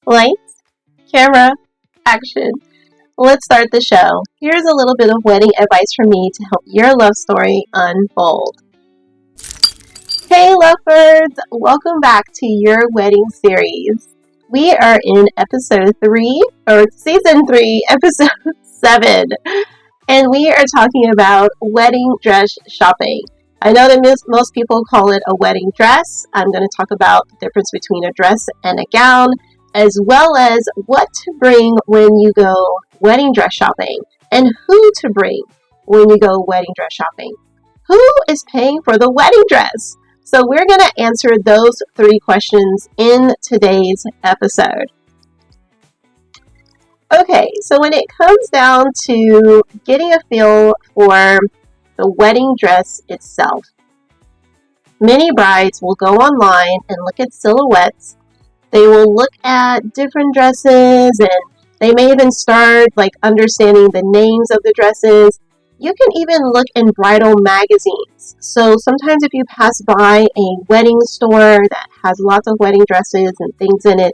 Lights, camera, action. Let's start the show. Here's a little bit of wedding advice from me to help your love story unfold. Hey lovebirds, welcome back to your wedding series. We are in episode 3, or season 3, episode 7, and we are talking about wedding dress shopping. I know that most people call it a wedding dress. I'm going to talk about the difference between a dress and a gown, as well as what to bring when you go wedding dress shopping and who to bring when you go wedding dress shopping. Who is paying for the wedding dress? So we're going to answer those 3 questions in today's episode. Okay, so when it comes down to getting a feel for the wedding dress itself, many brides will go online and look at silhouettes. They will look at different dresses, and they may even start understanding the names of the dresses. You can even look in bridal magazines. So sometimes if you pass by a wedding store that has lots of wedding dresses and things in it,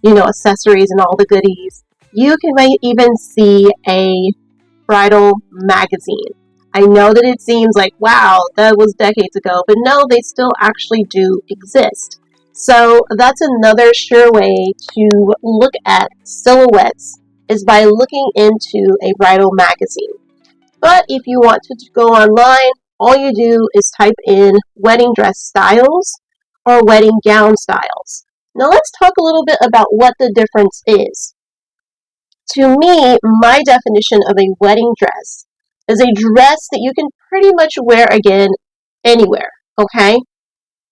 accessories and all the goodies, you might even see a bridal magazine. I know that it seems like, wow, that was decades ago, but no, they still actually do exist. So that's another sure way to look at silhouettes is by looking into a bridal magazine. But if you want to go online, all you do is type in wedding dress styles or wedding gown styles. Now let's talk a little bit about what the difference is. To me, my definition of a wedding dress is a dress that you can pretty much wear again anywhere, okay?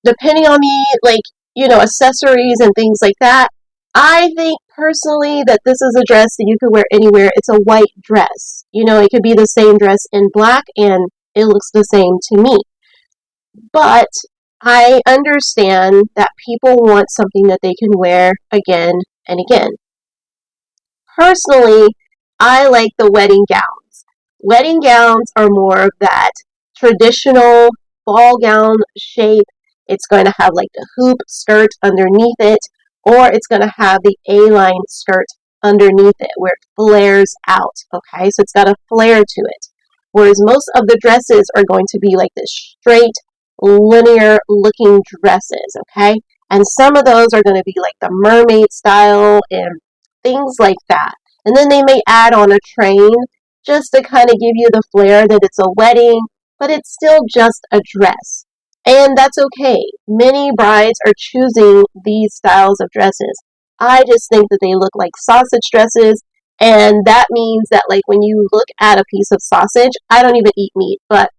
Depending on the, accessories and things like that, I think personally that this is a dress that you could wear anywhere. It's a white dress. It could be the same dress in black and it looks the same to me. But I understand that people want something that they can wear again and again. Personally, I like the wedding gowns. Wedding gowns are more of that traditional ball gown shape. It's going to have the hoop skirt underneath it, or it's going to have the A-line skirt underneath it where it flares out, okay? So it's got a flare to it. Whereas most of the dresses are going to be like this straight, linear looking dresses, okay? And some of those are going to be like the mermaid style and things like that. And then they may add on a train just to kind of give you the flair that it's a wedding, but it's still just a dress. And that's okay. Many brides are choosing these styles of dresses. I just think that they look like sausage dresses, and that means that when you look at a piece of sausage, I don't even eat meat, but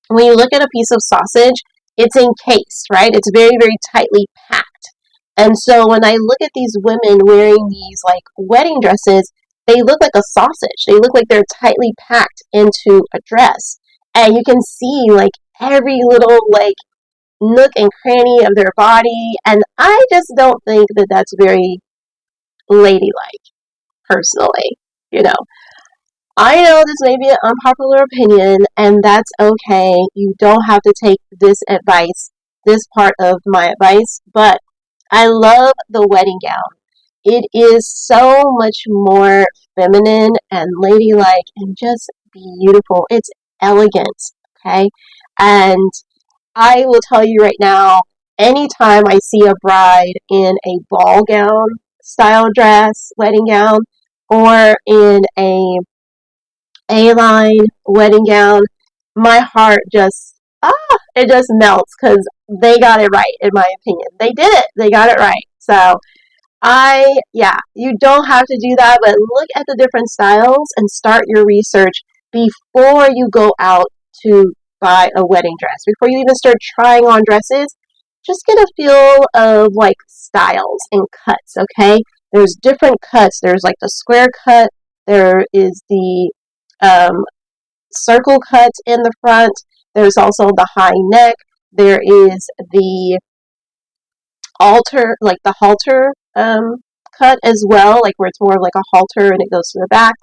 when you look at a piece of sausage, it's encased, right? It's very, very tightly packed. And so when I look at these women wearing these wedding dresses, they look like a sausage. They look like they're tightly packed into a dress. And you can see every little nook and cranny of their body, and I just don't think that that's very ladylike, personally. I know this may be an unpopular opinion, and that's okay. You don't have to take this advice, this part of my advice, but I love the wedding gown. It is so much more feminine and ladylike and just beautiful. It's elegant, okay? And I will tell you right now, anytime I see a bride in a ball gown style dress, wedding gown, or in a A-line wedding gown, my heart it just melts because they got it right, in my opinion. They did it. They got it right. So you don't have to do that, but look at the different styles and start your research before you go out to buy a wedding dress. Before you even start trying on dresses, just get a feel of styles and cuts, okay? There's different cuts. There's the square cut. There is the circle cut in the front. There's also the high neck. There is the halter cut as well, where it's more of a halter and it goes to the back.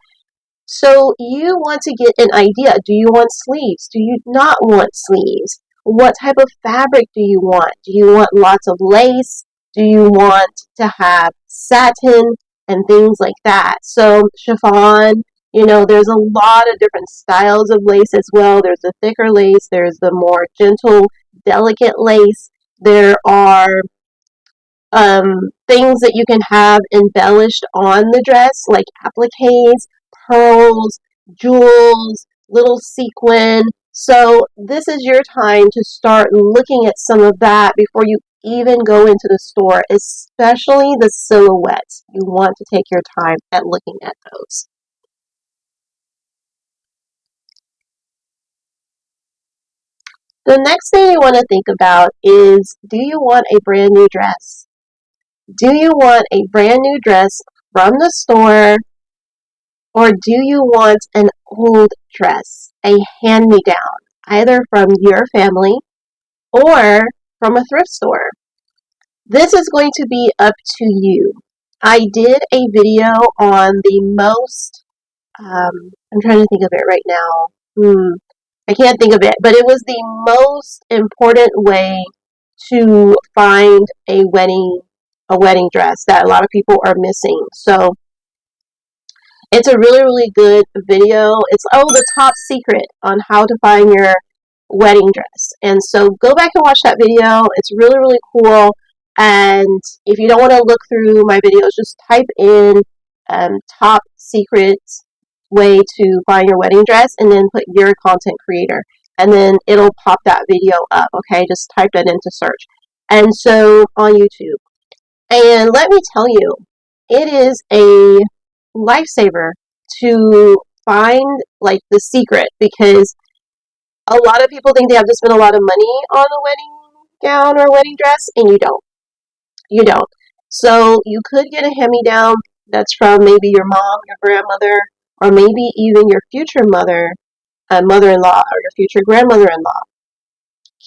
So you want to get an idea. Do you want sleeves? Do you not want sleeves? What type of fabric do you want? Do you want lots of lace? Do you want to have satin and things like that? So chiffon, there's a lot of different styles of lace as well. There's the thicker lace, there's the more gentle, delicate lace. There are things that you can have embellished on the dress, like appliques, pearls, jewels, little sequin. So this is your time to start looking at some of that before you even go into the store, especially the silhouettes. You want to take your time at looking at those. The next thing you want to think about is, do you want a brand new dress? Do you want a brand new dress from the store, or do you want an old dress, a hand-me-down, either from your family or from a thrift store? This is going to be up to you. I did a video on the most, I'm trying to think of it right now. I can't think of it, but it was the most important way to find a wedding dress that a lot of people are missing. So it's a really, really good video. It's the top secret on how to find your wedding dress. And so go back and watch that video. It's really, really cool. And if you don't want to look through my videos, just type in top secret way to find your wedding dress and then put your content creator. And then it'll pop that video up, okay? Just type that into search. And so on YouTube. And let me tell you, it is a lifesaver to find like the secret, because a lot of people think they have to spend a lot of money on a wedding gown or wedding dress, and you don't. You don't. So you could get a hand-me-down that's from maybe your mom, your grandmother, or maybe even your future mother-in-law, or your future grandmother-in-law.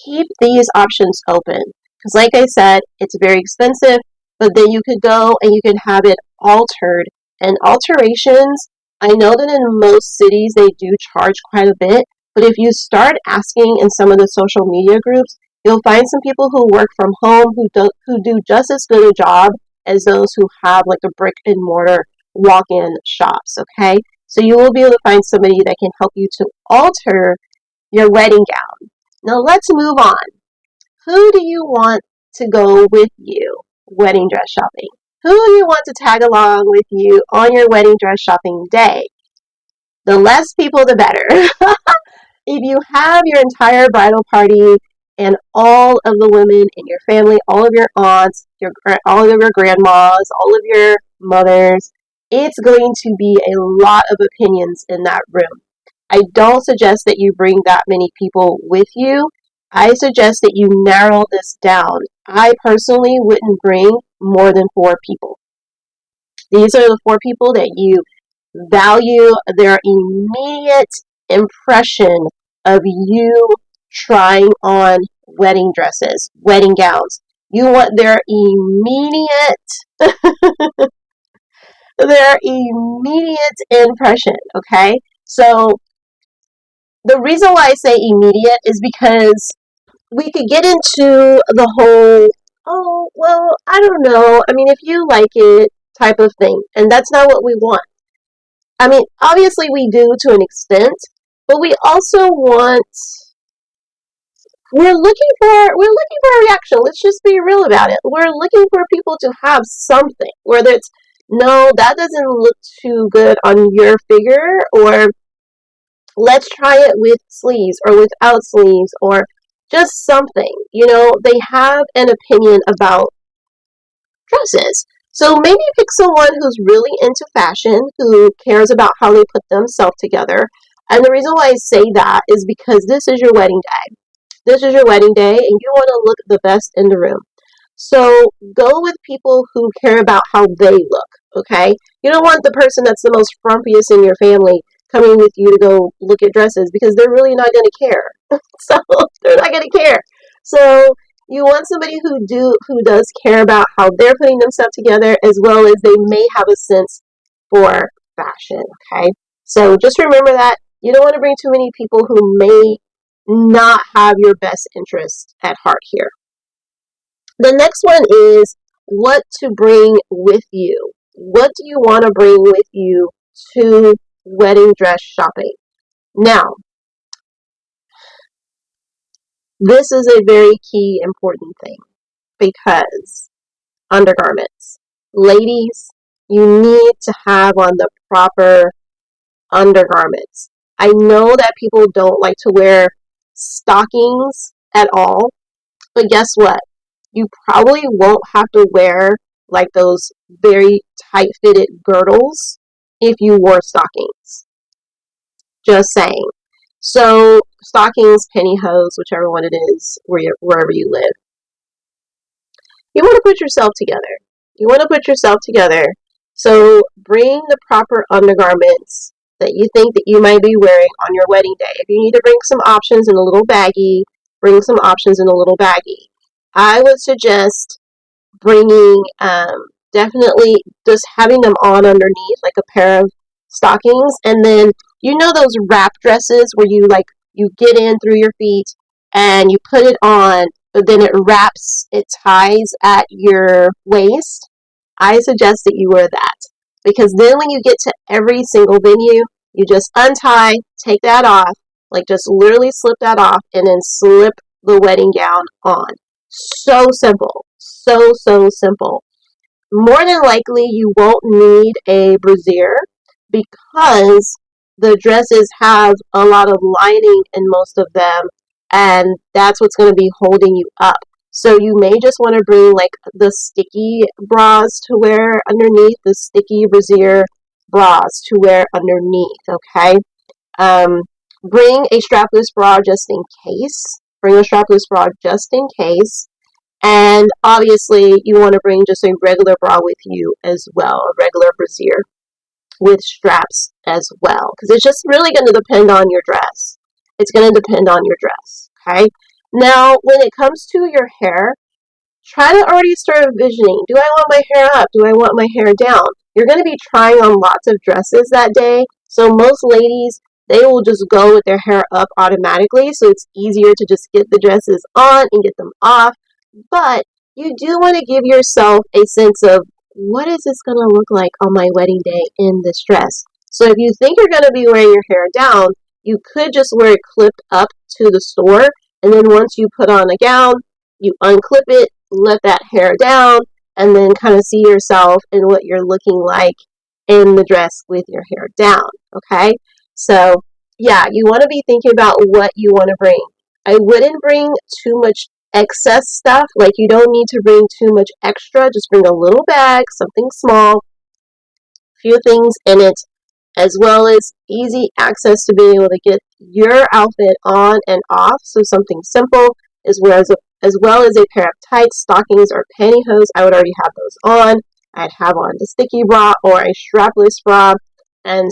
Keep these options open, because like I said, it's very expensive, but then you could go and you can have it altered. And alterations, I know that in most cities they do charge quite a bit, but if you start asking in some of the social media groups, you'll find some people who work from home who do just as good a job as those who have like a brick and mortar walk-in shops, okay? So you will be able to find somebody that can help you to alter your wedding gown. Now let's move on. Who do you want to go with you wedding dress shopping? Who do you want to tag along with you on your wedding dress shopping day? The less people, the better. If you have your entire bridal party and all of the women in your family, all of your aunts, all of your grandmas, all of your mothers, it's going to be a lot of opinions in that room. I don't suggest that you bring that many people with you. I suggest that you narrow this down. I personally wouldn't bring more than 4 people. These are the 4 people that you value their immediate impression of you trying on wedding dresses, wedding gowns. You want their immediate impression, okay? So the reason why I say immediate is because we could get into the whole, oh, well, I don't know. I mean, if you like it type of thing. And that's not what we want. I mean, obviously we do to an extent, but we also want, we're looking for a reaction. Let's just be real about it. We're looking for people to have something, whether it's, no, that doesn't look too good on your figure, or let's try it with sleeves or without sleeves, or just something. They have an opinion about dresses. So maybe pick someone who's really into fashion, who cares about how they put themselves together. And the reason why I say that is because this is your wedding day. This is your wedding day, and you want to look the best in the room. So go with people who care about how they look, okay? You don't want the person that's the most frumpiest in your family coming with you to go look at dresses, because they're really not going to care. So they're not going to care. So you want somebody who does care about how they're putting themselves together, as well as they may have a sense for fashion, okay? So just remember that. You don't want to bring too many people who may not have your best interest at heart here. The next one is what to bring with you. What do you want to bring with you to wedding dress shopping? Now, this is a very key important thing because undergarments. Ladies, you need to have on the proper undergarments. I know that people don't like to wear stockings at all, but guess what? You probably won't have to wear like those very tight fitted girdles if you wore stockings. Just saying. So, stockings, pantyhose, whichever one it is, wherever you live. You want to put yourself together. You want to put yourself together. So, bring the proper undergarments that you think that you might be wearing on your wedding day. If you need to bring some options in a little baggie, bring some options in a little baggie. I would suggest bringing definitely just having them on underneath like a pair of stockings, and then those wrap dresses where you get in through your feet and you put it on, but then it ties at your waist. I suggest that you wear that, because then when you get to every single venue, you just untie, take that off, like just literally slip that off, and then slip the wedding gown on. So simple. So simple. More than likely, you won't need a brassiere because the dresses have a lot of lining in most of them, and that's what's going to be holding you up. So you may just want to bring like the sticky bras to wear underneath, the sticky brassiere bras to wear underneath, okay? Bring a strapless bra just in case. Bring a strapless bra just in case. And obviously, you want to bring just a regular bra with you as well, a regular brassiere with straps as well, because it's just really going to depend on your dress. It's going to depend on your dress, okay? Now, when it comes to your hair, try to already start envisioning, do I want my hair up? Do I want my hair down? You're going to be trying on lots of dresses that day, so most ladies, they will just go with their hair up automatically, so it's easier to just get the dresses on and get them off. But you do want to give yourself a sense of, what is this going to look like on my wedding day in this dress? So if you think you're going to be wearing your hair down, you could just wear it clipped up to the store, and then once you put on a gown, you unclip it, let that hair down, and then kind of see yourself in what you're looking like in the dress with your hair down, okay? So, yeah, you want to be thinking about what you want to bring. I wouldn't bring too much excess stuff. Like, you don't need to bring too much extra. Just bring a little bag, something small, a few things in it, as well as easy access to being able to get your outfit on and off. So something simple, as well as a pair of tights, stockings, or pantyhose. I would already have those on. I'd have on the sticky bra or a strapless bra, and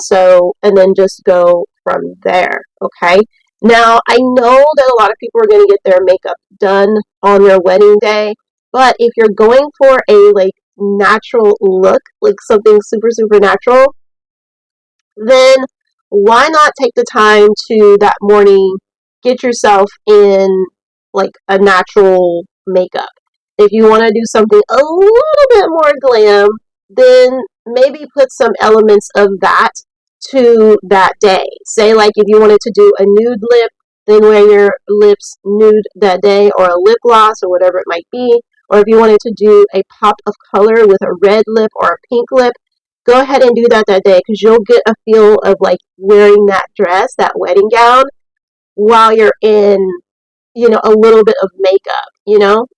then just go from there. Okay. Now, I know that a lot of people are going to get their makeup done on their wedding day, but if you're going for a natural look, like something super, super natural, then why not take the time to that morning get yourself in like a natural makeup? If you want to do something a little bit more glam, then maybe put some elements of that to that day. Say, like, if you wanted to do a nude lip, then wear your lips nude that day, or a lip gloss, or whatever it might be. Or if you wanted to do a pop of color with a red lip or a pink lip, go ahead and do that day, because you'll get a feel of like wearing that dress, that wedding gown, while you're in, a little bit of makeup,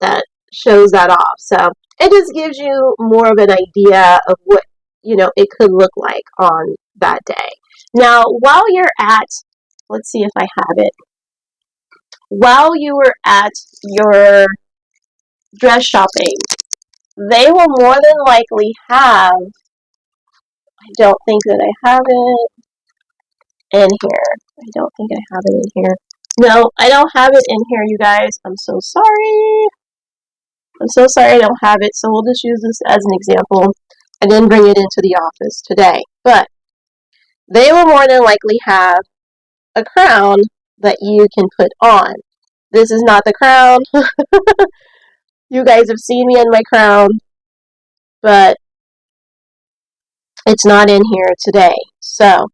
that shows that off. So it just gives you more of an idea of what, it could look like on that day. Now, while you're at, let's see if I have it. While you were at your dress shopping, they will more than likely have, I don't think that I have it in here. I don't think I have it in here. No, I don't have it in here, you guys. I'm so sorry. I don't have it, so we'll just use this as an example. I didn't bring it into the office today, but they will more than likely have a crown that you can put on. This is not the crown. You guys have seen me in my crown, but it's not in here today. So,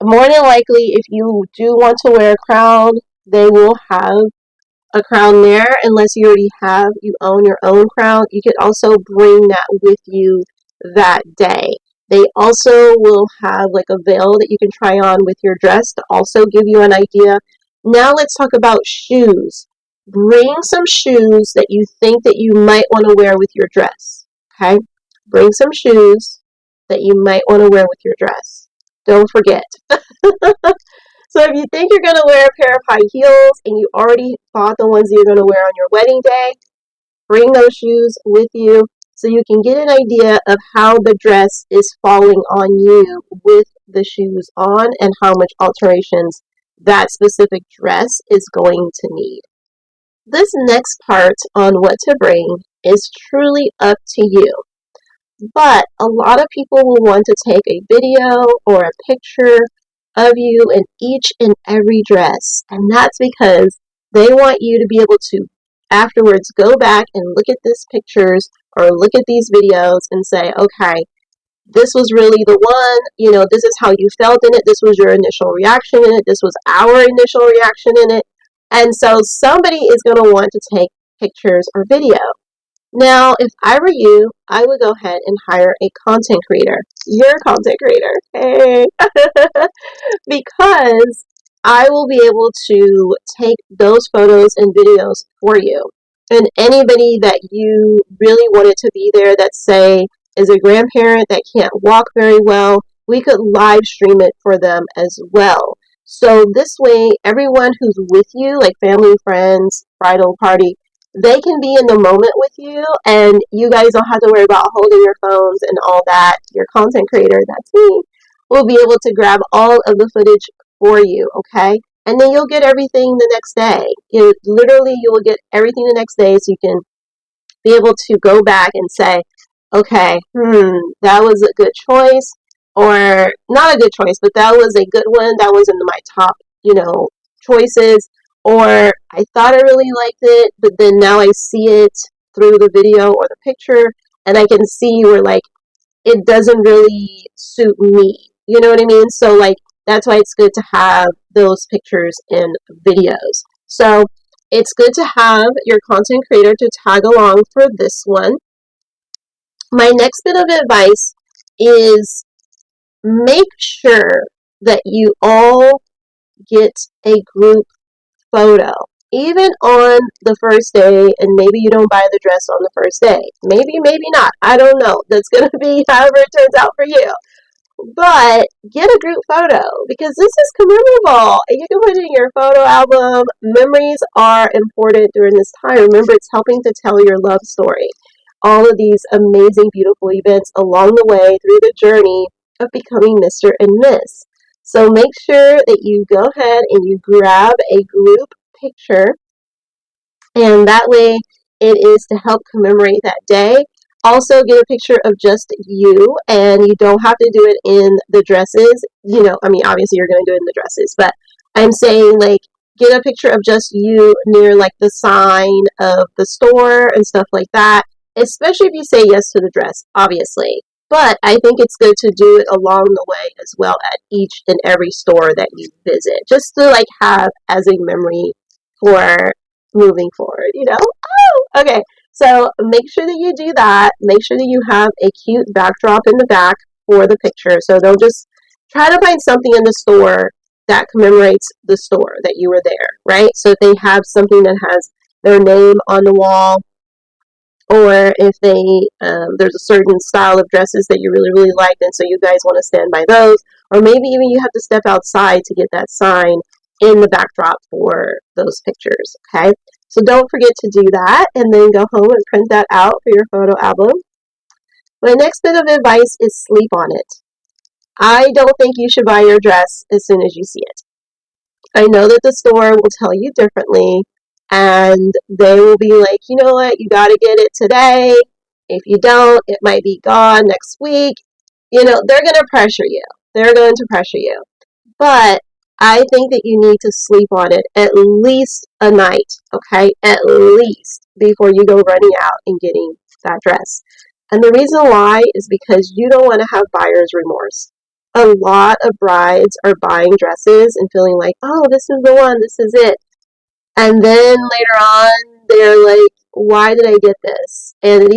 more than likely, if you do want to wear a crown, they will have a crown there. Unless you already you own your own crown, you could also bring that with you that day. They also will have like a veil that you can try on with your dress to also give you an idea. Now let's talk about shoes. Bring some shoes that you think that you might want to wear with your dress. Okay? Bring some shoes that you might want to wear with your dress. Don't forget. So if you think you're going to wear a pair of high heels and you already bought the ones that you're going to wear on your wedding day, bring those shoes with you so you can get an idea of how the dress is falling on you with the shoes on and how much alterations that specific dress is going to need. This next part on what to bring is truly up to you. But a lot of people will want to take a video or a picture of you in each and every dress. And that's because they want you to be able to afterwards go back and look at these pictures or look at these videos and say, okay, this was really the one, this is how you felt in it. This was your initial reaction in it. This was our initial reaction in it. And so somebody is going to want to take pictures or video. Now, if I were you, I would go ahead and hire a content creator. You're a content creator. Hey. Because I will be able to take those photos and videos for you. And anybody that you really wanted to be there that, say, is a grandparent that can't walk very well, we could live stream it for them as well. So this way, everyone who's with you, like family, friends, bridal party, they can be in the moment with you, and you guys don't have to worry about holding your phones and all that. Your content creator, that's me, will be able to grab all of the footage for you, okay? And then you'll get everything the next day. You will get everything the next day, so you can be able to go back and say, okay, that was a good choice, or not a good choice, but that was a good one. That was in my top, choices. Or I thought I really liked it, but then now I see it through the video or the picture, and I can see where, like, it doesn't really suit me. You know what I mean? So, like, that's why it's good to have those pictures and videos. So, it's good to have your content creator to tag along for this one. My next bit of advice is make sure that you all get a group photo. Even on the first day, and maybe you don't buy the dress on the first day. Maybe not. I don't know. That's going to be however it turns out for you. But get a group photo because this is commemorable and you can put it in your photo album. Memories are important during this time. Remember, it's helping to tell your love story. All of these amazing, beautiful events along the way through the journey of becoming Mr. and Miss. So make sure that you go ahead and you grab a group picture, and that way it is to help commemorate that day. Also get a picture of just you, and you don't have to do it in the dresses. Obviously you're going to do it in the dresses, but I'm saying, like, get a picture of just you near, like, the sign of the store and stuff like that, especially if you say yes to the dress, obviously. But I think it's good to do it along the way as well at each and every store that you visit, just to, like, have as a memory for moving forward, Oh, okay. So make sure that you do that. Make sure that you have a cute backdrop in the back for the picture. So don't just try to find something in the store that commemorates the store that you were there, right? So if they have something that has their name on the wall, or if there's a certain style of dresses that you really, really like, and so you guys want to stand by those, or maybe even you have to step outside to get that sign in the backdrop for those pictures, okay? So don't forget to do that, and then go home and print that out for your photo album. My next bit of advice is sleep on it. I don't think you should buy your dress as soon as you see it. I know that the store will tell you differently, and they will be like, you know what, you got to get it today. If you don't, it might be gone next week. They're going to pressure you. They're going to pressure you. But I think that you need to sleep on it at least a night, okay? At least before you go running out and getting that dress. And the reason why is because you don't want to have buyer's remorse. A lot of brides are buying dresses and feeling like, oh, this is the one, this is it. And then later on, they're like, why did I get this? And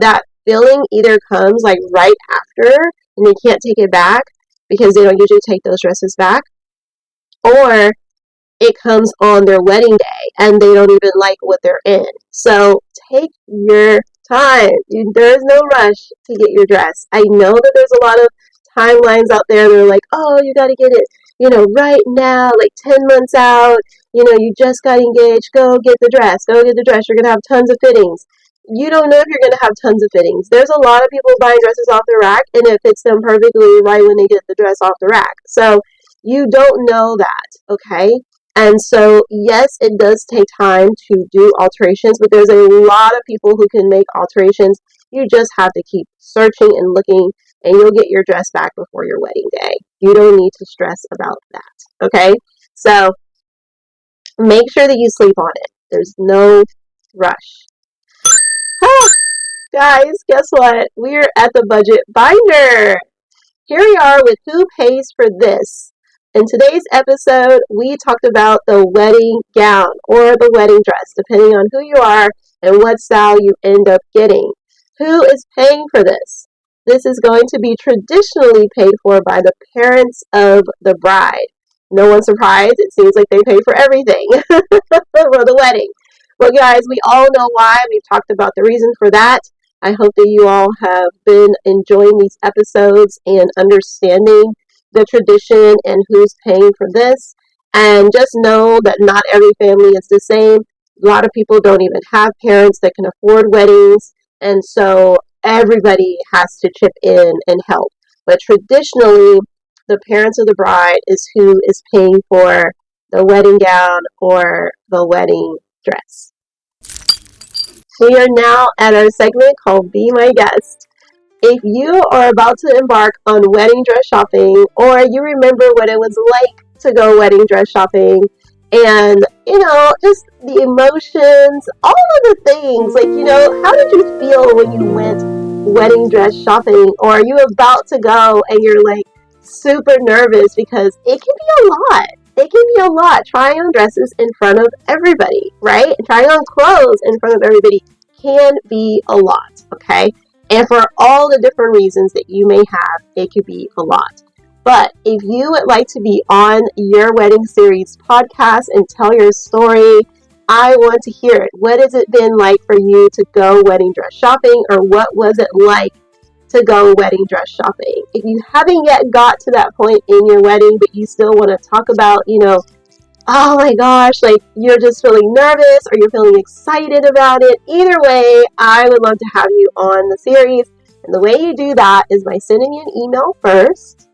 that feeling either comes like right after and they can't take it back because they don't usually take those dresses back, or it comes on their wedding day and they don't even like what they're in. So take your time. There's no rush to get your dress. I know that there's a lot of timelines out there that are like, oh, you got to get it, right now, like 10 months out. You just got engaged. Go get the dress. Go get the dress. You're going to have tons of fittings. You don't know if you're going to have tons of fittings. There's a lot of people buying dresses off the rack and it fits them perfectly right when they get the dress off the rack. So you don't know that, okay? And so, yes, it does take time to do alterations, but there's a lot of people who can make alterations. You just have to keep searching and looking, and you'll get your dress back before your wedding day. You don't need to stress about that, okay? So, make sure that you sleep on it. There's no rush. Guys, guess what? We're at the budget binder. Here we are with who pays for this. In today's episode, we talked about the wedding gown or the wedding dress, depending on who you are and what style you end up getting. Who is paying for this? This is going to be traditionally paid for by the parents of the bride. No one's surprised. It seems like they pay for everything for the wedding. But guys, we all know why. We've talked about the reason for that. I hope that you all have been enjoying these episodes and understanding the tradition and who's paying for this. And just know that not every family is the same. A lot of people don't even have parents that can afford weddings. And so everybody has to chip in and help. But traditionally, the parents of the bride is who is paying for the wedding gown or the wedding dress. We are now at our segment called Be My Guest. If you are about to embark on wedding dress shopping, or you remember what it was like to go wedding dress shopping, and, just the emotions, all of the things, like, how did you feel when you went wedding dress shopping? Or are you about to go and you're like super nervous because it can be a lot. It can be a lot. Trying on dresses in front of everybody, right? Trying on clothes in front of everybody can be a lot, okay? And for all the different reasons that you may have, it could be a lot. But if you would like to be on your wedding series podcast and tell your story, I want to hear it. What has it been like for you to go wedding dress shopping, or what was it like to go wedding dress shopping? If you haven't yet got to that point in your wedding, but you still want to talk about, oh my gosh, like you're just feeling nervous or you're feeling excited about it. Either way, I would love to have you on the series. And the way you do that is by sending me an email first,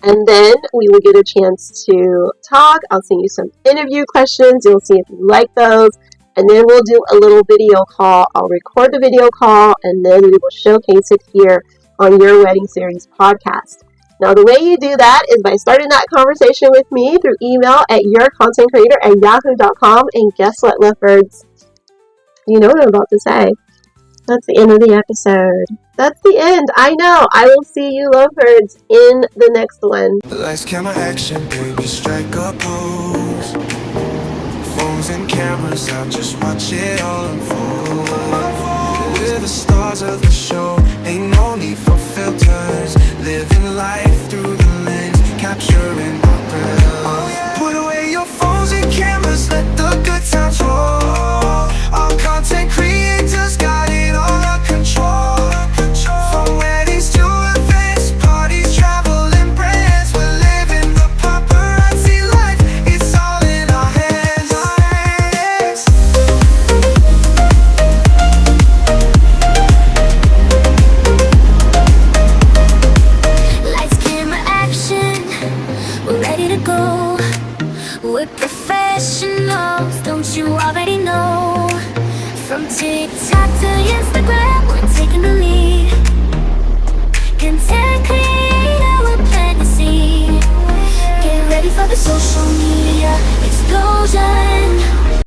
and then we will get a chance to talk. I'll send you some interview questions. You'll see if you like those. And then we'll do a little video call. I'll record the video call, and then we will showcase it here on your wedding series podcast. Now, the way you do that is by starting that conversation with me through email at yourcontentcreator@yahoo.com. And guess what, lovebirds? You know what I'm about to say. That's the end of the episode. That's the end. I know. I will see you, lovebirds, in the next one. Lights, camera, action, baby, strike a pose. Phones and cameras out, just watch it all unfold. We're the stars of the show, ain't no need for filters. Living life through the lens, capturing our breath. Put away your phones and cameras, let the good times roll. Our content creators got it all under control. From weddings to events, parties, travel and brands, we're living the paparazzi life. It's all in our hands. Lights, camera, action, we're ready to go. We're professionals, don't you already know? From TikTok to Instagram, we're taking the lead. Content creator, we're planting the seed. Get ready. ready for the social media explosion.